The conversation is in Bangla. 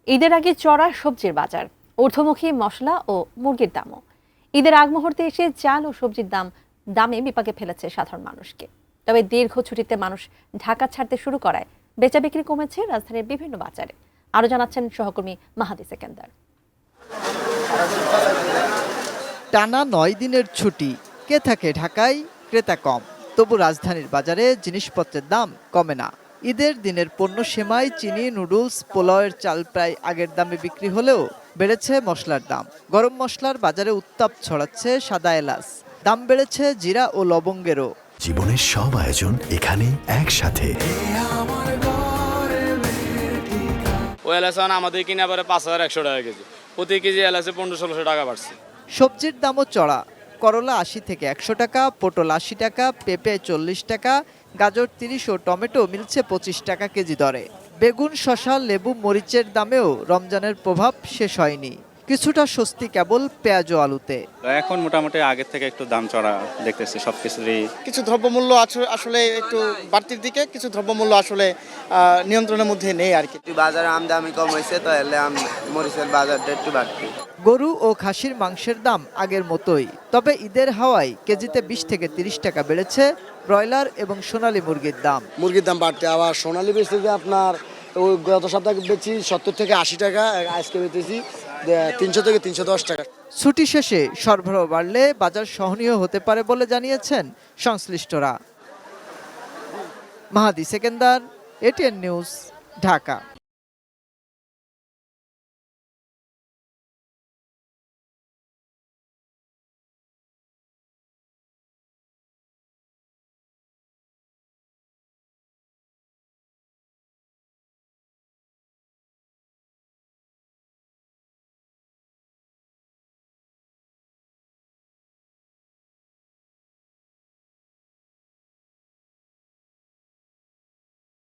ঈদের আগে চড়া সবজির বাজার, ঊর্ধ্বমুখী মশলা ও মুরগির দামও। ঈদের আগ মুহূর্তে এসে চাল ও সবজির দামে বিপাকে ফেলেছে সাধারণ মানুষকে। তবে দীর্ঘ ছুটিতে মানুষ ঢাকা ছাড়তে শুরু করায় বেচা বিক্রি কমেছে রাজধানীর বিভিন্ন বাজারে। আরো জানাচ্ছেন সহকর্মী মাহাদি সেকেন্দার। টানা ৯ দিনের ছুটি, কে থাকে ঢাকায়, ক্রেতা কম। তবু রাজধানীর বাজারে জিনিসপত্রের দাম কমে না। ঈদের দিনের পণ্য সেমাই, চিনি, নুডলস, পোলাওয়ের চাল প্রায় আগের দামে বিক্রি হলেও বেড়েছে মশলার দাম। গরম মশলার বাজারে উত্তাপ ছড়াচ্ছে সাদা এলাচ, দাম বেড়েছে জিরা ও লবঙ্গেরও। জীবনের সব আয়োজন এখানে একসাথে। ও এলাচ আমাদের কিনে পরে ৫,১০০ টাকা কেজি, প্রতি কেজি এলাচে ১৫-১৬০০ টাকা বাড়ছে। সবজির দামও চড়া। করলা ৮০ থেকে ১০০ টাকা, পটল ৮০ টাকা, পেঁপে ৪০ টাকা, গাজর ৩০ ও টমেটো মিলছে ২৫ টাকা কেজি দরে। বেগুন, শসা, লেবু, মরিচের দামেও রমজানের প্রভাব শেষ হয়নি। কিছুটা স্বস্তি কেবল পেঁয়াজ ও আলুতে। এখন মোটামুটি আগের থেকে একটু দাম চড়া দেখতেছি সবকিছুরই। কিছু দ্রব্যমূল্য আসলে একটু বাড়তির দিকে, কিছু দ্রব্যমূল্য আসলে নিয়ন্ত্রণের মধ্যে নেই আর কি। বাজারে আমদানি কম হয়েছে, তাহলে মরিচের বাজারটা একটু বাড়তি। গরু ও খাসির মাংসের দাম আগের মতোই, তবে ঈদের হাওয়ায় কেজিতে ২০ থেকে ৩০ টাকা বেড়েছে ব্রয়লার এবং সোনালী মুরগির দাম। মুরগির দাম বাড়তে, আবার সোনালী বেচতে যে আপনার ওই গত সপ্তাহে বেচি ৭০ থেকে ৮০ টাকা, আজকে বেচেছি ৩০০ থেকে ৩১০ টাকা। ছুটি শেষে সরবরাহ বাড়লে বাজার সহনীয় হতে পারে বলে জানিয়েছেন সংশ্লিষ্টরা। মাহাদি সেকেন্দার, এটিএন নিউজ, ঢাকা।